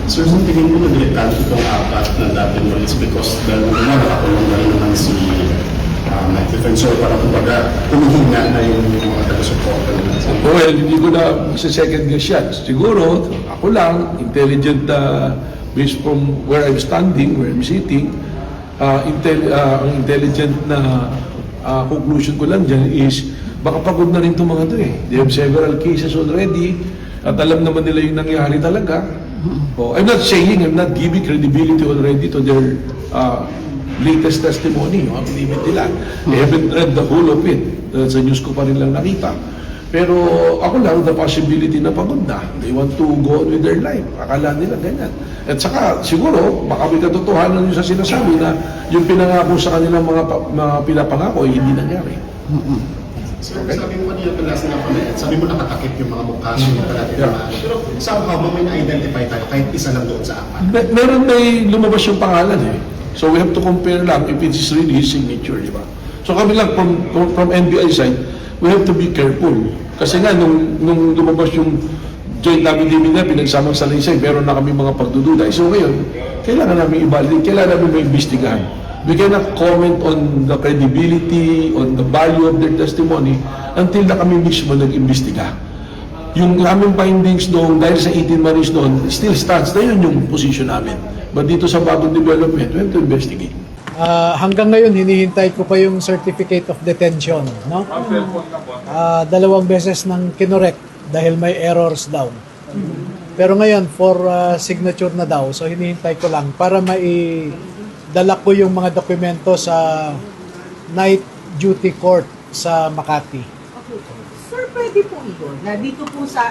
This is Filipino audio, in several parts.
Sir, sa tingin ko nagilitan itong apat na dating walis because dahil na nakakulong na rin naman si Mike Defensor para kumbaga humihinga na yung mga taga-supporter na. Well, hindi ko na sa second guess yan. Siguro, ako lang, intelligent based from where I'm standing, where I'm sitting, ang intelligent na conclusion ko lang dyan is baka pagod na rin itong mga ito eh. They have several cases already at alam naman nila yung nangyari talaga. Oh, I'm not saying, I'm not giving credibility already to their latest testimony, yung affidavit nila. They haven't read the whole of it. Sa news ko pa rin lang nakita. Pero ako lang, the possibility na pagod na. They want to go on with their life. Akala nila ganyan. At saka, siguro, baka may katotohanan yung sa sinasabi na yung pinangako sa kanilang mga pinapangako ay hindi nangyari. So, sabi mo kanina pinas na kami, sabi mo nakatakip yung mga mukha yung natin naman. Pero somehow, may na-identify tayo kahit isa lang doon sa apat. Meron may lumabas yung pangalan eh. So we have to compare lang if it is really his signature, di ba? So kami lang from NBI side, we have to be careful. Kasi nga, nung lumabas yung joint affidavit na pinagsamang salaysay, meron na kami mga pagdududa. So ngayon, kailangan namin i-validate, kailangan namin maimbestigahan. We cannot comment on the credibility, on the value of their testimony until na kami mismo nag-imbestiga. Yung aming findings doon, dahil sa 18 Marines doon, still stands na yun yung position namin. But dito sa bagong development, we have to investigate. Hanggang ngayon, hinihintay ko pa yung certificate of detention. No? 2 beses nang kinorek dahil may errors daw. Pero ngayon, for signature na daw, so hinihintay ko lang para dala ko yung mga dokumento sa night duty court sa Makati. Okay. Sir, pwede po yun na dito po sa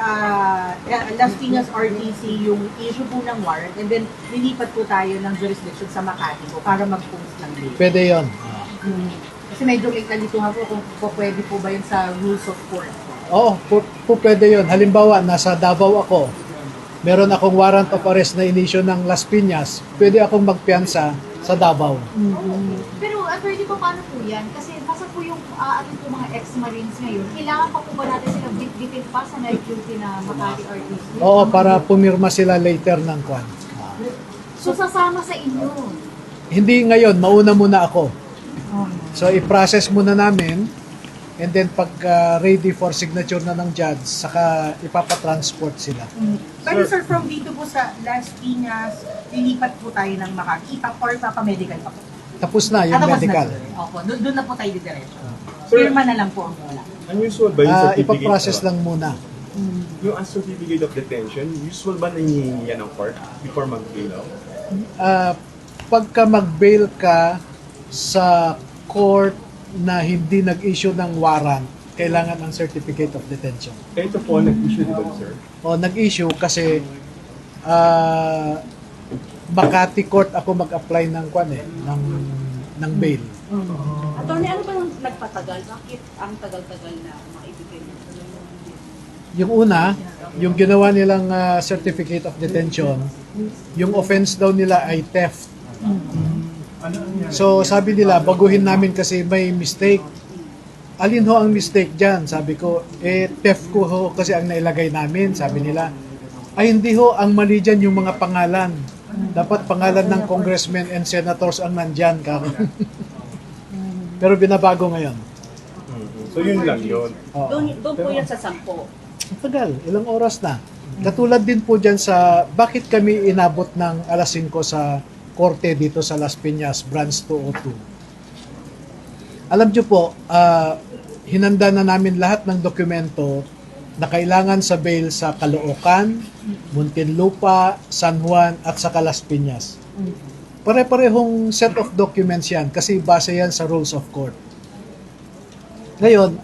Las Piñas RTC yung issue po ng warrant and then nilipat po tayo ng jurisdiction sa Makati po para mag-post ng bail. Pwede yon. Kasi medyo nalituhan po kung pwede po ba yun sa rules of court. Oo, pwede yon. Halimbawa, nasa Davao ako, meron akong warrant of arrest na inisyo ng Las Piñas, pwede akong magpiyansa sa Davao. Pero attorney po, paano po yan? Kasi nasa po yung ating po mga ex-marines ngayon, kailangan pa po ba natin sila bitin pa sa night duty na Makati RTC? Oo, para pumirma sila later ng kwan. So sasama sa inyo? Hindi ngayon, mauna muna ako. So i-process muna namin and then pag ready for signature na ng judge, saka ipapatransport sila. Pero sir, from dito po sa Las Piñas, lilipat po tayo ng Makati or papamedical pa po? Tapos na yung Tapos medical. na. Opo, doon na po tayo diretso. Firma na lang po ang wala. Unusual ba yung certificate? Ipaprocess lang muna. Yung certificate of detention, usual ba na hinihingi yan ng court before mag-bail out? Pagka mag-bail ka sa court na hindi nag-issue ng warrant, kailangan ng certificate of detention. Kaya ito po, nag-issue di ba, sir? O nag-issue kasi Makati Court ako mag-apply ng kwan ng bail. Attorney, ano ba yung nagpatagal? Bakit ang tagal-tagal na maibigay niyo? Yung una, yung ginawa nilang certificate of detention, yung offense daw nila ay theft. So sabi nila, baguhin namin kasi may mistake. Alin ho ang mistake dyan? Sabi ko, theft ko ho kasi ang nailagay namin. Sabi nila, ay hindi ho, ang mali dyan yung mga pangalan. Dapat pangalan ng congressmen and senators ang nandyan. Pero binabago ngayon. So yun lang yun. Oo. Doon po yan sa 10. Tagal, ilang oras na. Katulad din po dyan sa, bakit kami inabot ng alas 5 sa korte dito sa Las Piñas, branch 202. Alam nyo po, hinanda na namin lahat ng dokumento na kailangan sa bail sa Caloocan, Muntinlupa, San Juan at sa Las Piñas. Pare-parehong set of documents yan kasi base yan sa rules of court. Ngayon,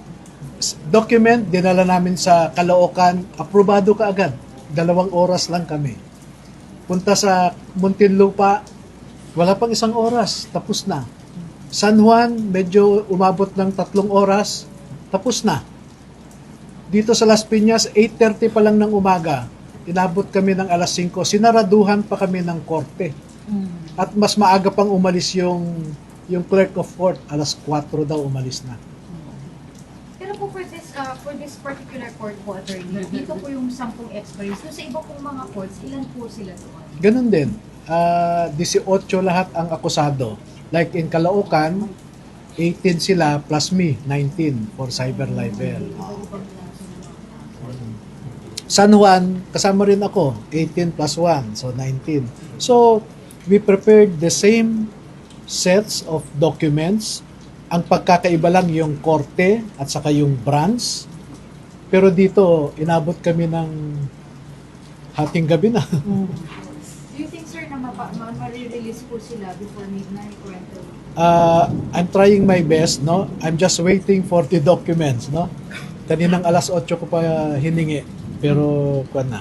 document, dinala namin sa Caloocan, aprobado ka agad. 2 oras lang kami. Punta sa Muntinlupa, wala pang 1 oras, tapos na. San Juan, medyo umabot ng 3 oras, tapos na. Dito sa Las Piñas, 8:30 pa lang ng umaga, inabot kami ng alas 5, sinaraduhan pa kami ng korte. At mas maaga pang umalis yung clerk of court, alas 4 daw umalis na. Pero po for for this particular court po, attorney, dito po yung 10 ex-marines. So, sa iba pong mga courts, ilan po sila doon? Ganun din. 18 lahat ang akusado. Like in Caloocan, 18 sila plus me, 19 for cyber libel. San Juan, kasama rin ako, 18 plus 1, so 19. So, we prepared the same sets of documents. Ang pagkakaiba lang yung korte at saka yung branch. Pero dito, inabot kami ng hating gabi na. Do you think, sir, na ma-release po sila before midnight or until? I'm trying my best, no? I'm just waiting for the documents, no? Kaninang alas 8 ko pa hiningi, pero kuwan na.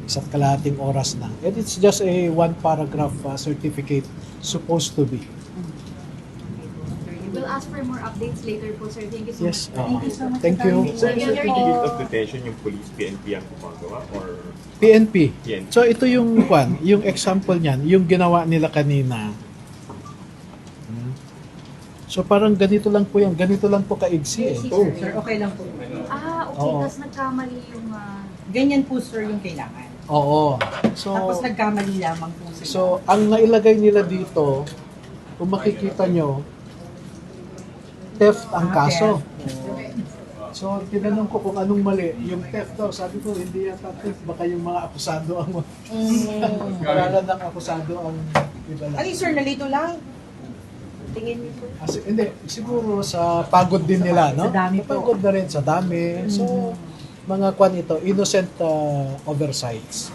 Isa't kalahating oras na. And it's just a one paragraph certificate supposed to be. We'll ask for more updates later po, sir. Thank you so Yes. much. Thank you so much. Thank you. Sir, Thank you. certificate of detention, yung police, PNP ang gumagawa or PNP. PNP? So ito yung kuwan, yung example niyan, yung ginawa nila kanina. So parang ganito lang po yan, ganito lang po kaigsi eh. Sir, okay lang po. okay. Oo. Tapos nagkamali yung... Ganyan po, sir, yung kailangan. Oo. So Tapos nagkamali lamang po sila. So, ang nailagay nila dito, kung makikita nyo, theft ang kaso. So, tinanong ko kung anong mali. Yung theft daw, sabi ko, hindi yata theft. Baka yung mga akusado ang paralan ng akusado ang ibala. Ano sir, nalito lang? Tingin niyo po. Hindi, siguro sa pagod din nila, no? Sa dami po. Pagod na rin sa dami. So, mga kwan ito, innocent oversights.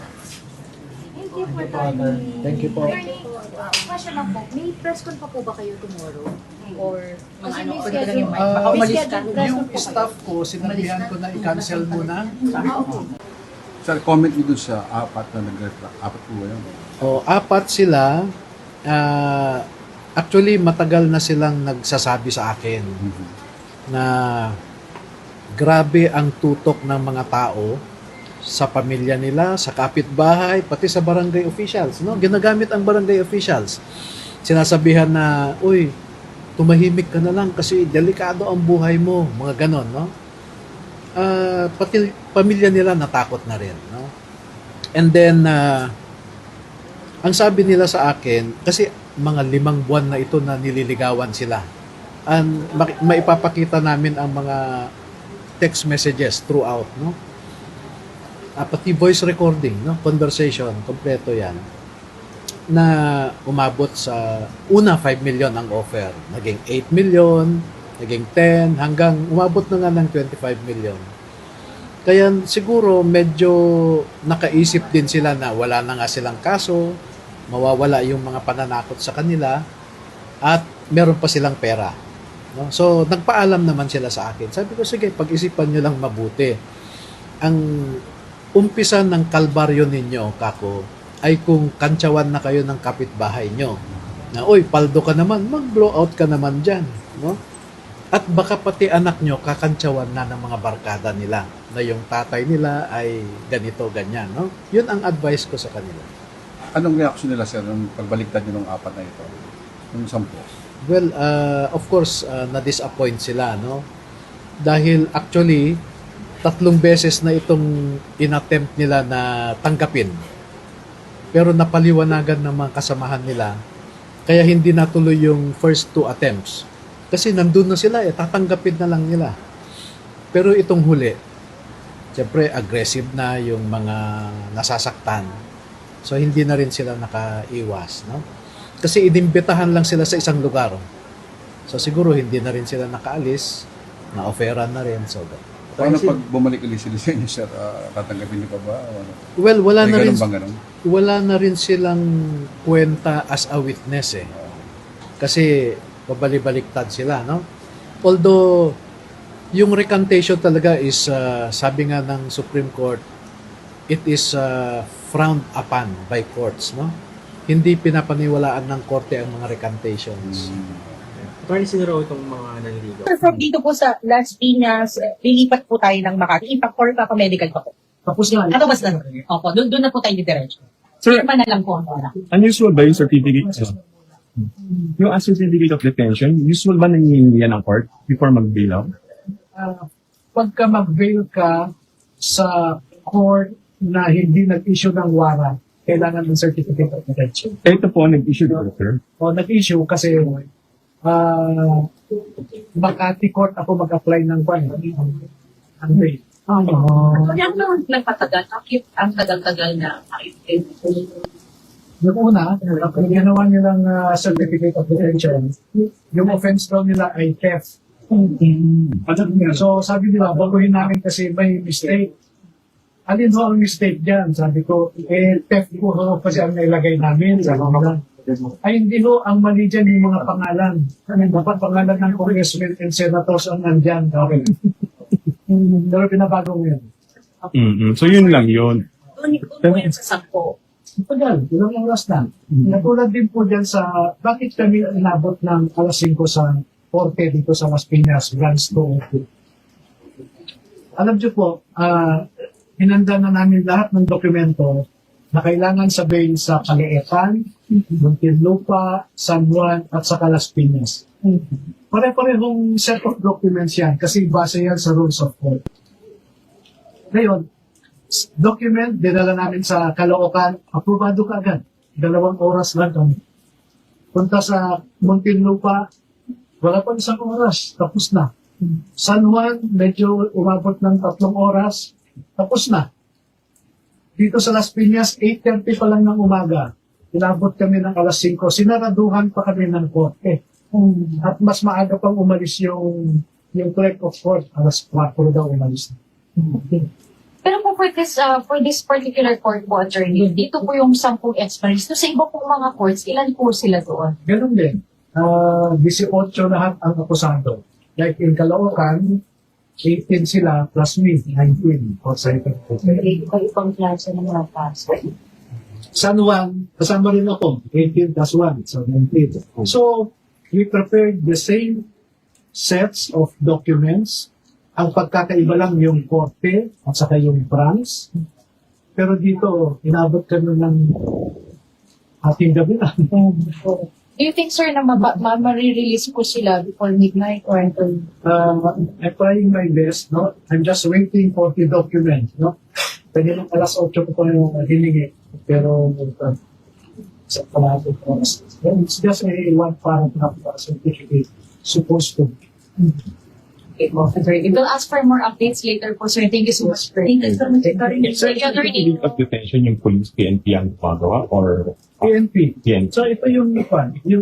Thank you for timing. Thank you po. Attorney, question lang po. May press con pa po ba kayo tomorrow? Or kasi may pwede lang yung mic. schedule. Baka May umalis ka. scheduled press Yung con po staff ko, sinabihan ko na i-cancel muna. Sir, comment niyo dun sa apat na nag-reflect. Apat po ba yun? Apat sila. Actually, matagal na silang nagsasabi sa akin na grabe ang tutok ng mga tao sa pamilya nila, sa kapitbahay, pati sa barangay officials. No? Ginagamit ang barangay officials. Sinasabihan na, uy, tumahimik ka na lang kasi delikado ang buhay mo. Mga ganon, no? Pati pamilya nila natakot na rin, no? And then, ang sabi nila sa akin, kasi mga 5 buwan na ito na nililigawan sila. And maipapakita namin ang mga text messages throughout, no? Pati voice recording, no? Conversation, kompleto yan. Na umabot sa una 5 million ang offer. Naging 8 million, naging 10, hanggang umabot na nga ng 25 million. Kaya siguro medyo nakaisip din sila na wala na nga silang kaso, mawawala yung mga pananakot sa kanila, at meron pa silang pera. No? So, nagpaalam naman sila sa akin. Sabi ko, sige, pag-isipan nyo lang mabuti. Ang umpisa ng kalbaryo ninyo, kako, ay kung kantsawan na kayo ng kapitbahay nyo. Na, oy, paldo ka naman, mag-blow out ka naman dyan. No? At baka pati anak nyo, kakantsawan na ng mga barkada nila. Na yung tatay nila ay ganito, ganyan. No? Yun ang advice ko sa kanila. Anong reaction nila, sir, nung pagbaliktad niyo ng apat na ito? Yung 10? Well, of course, na-disappoint sila, no? Dahil actually, 3 beses na itong inattempt nila na tanggapin. Pero napaliwanagan ng mga kasamahan nila, kaya hindi natuloy yung first 2 attempts. Kasi nandun na sila, tatanggapin na lang nila. Pero itong huli, siyempre aggressive na yung mga nasasaktan. So, hindi na rin sila nakaiwas, no? Kasi inimbitahan lang sila sa isang lugar. So, siguro hindi na rin sila nakaalis, na-offeran na rin. So, Paano pag bumalik ulit sila sa inyo, sir? Tatanggapin niyo pa ba? O ano? well, wala May na rin ganun bang ganun? wala na rin silang kwenta as a witness eh. Kasi babalik-baliktad sila, no? Although yung recantation talaga is sabi nga ng Supreme Court, it is frowned upon by courts, no? Hindi pinapaniwalaan ng korte ang mga recantations. Attorney, sino raw itong mga naniligaw? Sir, from dito po sa Las Piñas, lilipat po tayo ng Makati. Impact or medical pa po. Tapos yun. Ano ba sa Opo, doon na po tayo diretso. Sir, Firma na lang po ang wala. unusual ba yung certificate? Yung as certificate of detention, usual ba nangyayari yan ng court before mag-bail out? pagka mag-bail ka sa court na hindi nag-issue ng warrant, kailangan ng certificate of detention. Ito po nag-issue dito, sir. O nag-issue kasi Makati Court ako mag-apply ng bail. Ang bail. Kaya ano nagpatagal? Bakit ang tagal-tagal na ma-extend? Yung una, ang ginawa nilang certificate of detention, yung offense daw nila ay theft. So sabi nila, baguhin namin kasi may mistake. Alin ho ang mistake dyan? Sabi ko, theft po ho kasi ang nailagay namin. Sabi nila, ay hindi ho, ang mali dyan yung mga pangalan. Dapat pangalan ng congressmen and senators ang nandyan. Okay. Pero pinabago mo yun. So yun lang yun. Doon po yan sa 10. Tagal, ilang oras na. Natulad din po dyan sa, bakit kami inabot ng alas 5 sa Porte dito sa Las Piñas, Branch 2. Alam niyo po, hinanda na namin lahat ng dokumento na kailangan sa bail sa Caloocan, Muntinlupa, San Juan, at sa Las Piñas. Pare-parehong set of documents yan kasi base yan sa rules of court. Ngayon, document, dinala namin sa Caloocan, aprobado ka agad. 2 oras lang kami. Punta sa Muntinlupa, wala pa 1 oras, tapos na. San Juan, medyo umabot ng 3 oras, tapos na. Dito sa Las Piñas, 8:30 pa lang ng umaga. Inabot kami ng alas 5. Sinaraduhan pa kami ng korte. At mas maaga pang umalis yung clerk of court. Alas 4 daw umalis. Pero po for this particular court po, attorney, dito po yung 10 expiries. So sa iba pong mga courts, ilan po sila doon? Ganun din. 18 lahat ang akusado. Like in Caloocan, 18 sila plus me, 19. O sa ito. Ibang klase ng mga kaso. San Juan, kasama rin ako, 18 plus 1, so 19. So, we prepared the same sets of documents. Ang pagkakaiba lang yung korte at saka yung branch. Pero dito, inabot kami ng ating gabi na. Do you think, sir, na ma-release po sila before midnight or until? I'm trying my best, no? I'm just waiting for the document, no? Pwede ng alas 8 ko pa yung hiningi. Pero, sa palating oras. It's just a one paragraph certificate supposed to. Okay, po, attorney. We'll ask for more updates later po, sir. Thank you so much, sir. Thank you so much, attorney. Sir, Attorney. of detention yung police PNP ang gumagawa or PNP. PNP? So, ito yung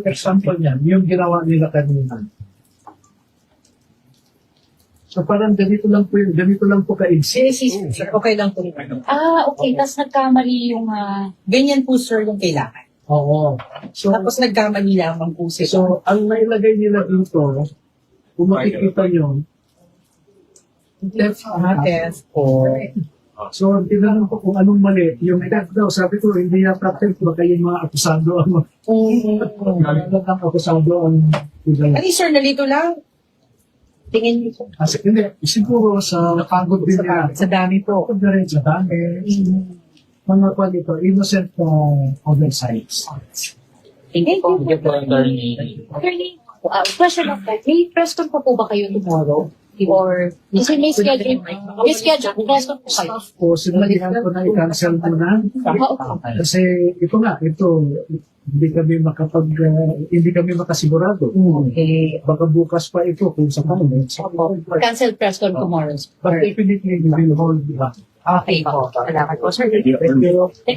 example niyan, yung ginawa nila kanina. So, parang ganito lang po ka-exist. Sir, okay lang po. Okay. Tapos nagkamali yung... Ganyan po, sir, yung kailangan. Oo. So, Tapos nagkamali lamang po sila. so, ang nailagay nila dito, kung makikita nyo, left Test. So, tinanong ko kung anong mali. Yung left daw, sabi ko, hindi na practice, baka yung mga akusado ang lahat ng akusado ang pinala. Ano, sir, nalito lang? Tingin niyo po. Kasi hindi, siguro sa napagod din nila. Sa dami po. Pagod na rin sa dami. Mga kwalito, innocent oversights. Thank you po. Attorney, question of that. May press con pa po ba kayo tomorrow? Or, kasi may schedule press con po kayo? Staff ko, sinabihan ko na i-cancel mo na. Kasi ito, hindi kami makasigurado. Baka bukas pa ito kung sakali. Cancel press con tomorrow. But definitely we will hold. Okay po. Salamat po, sir. Thank you.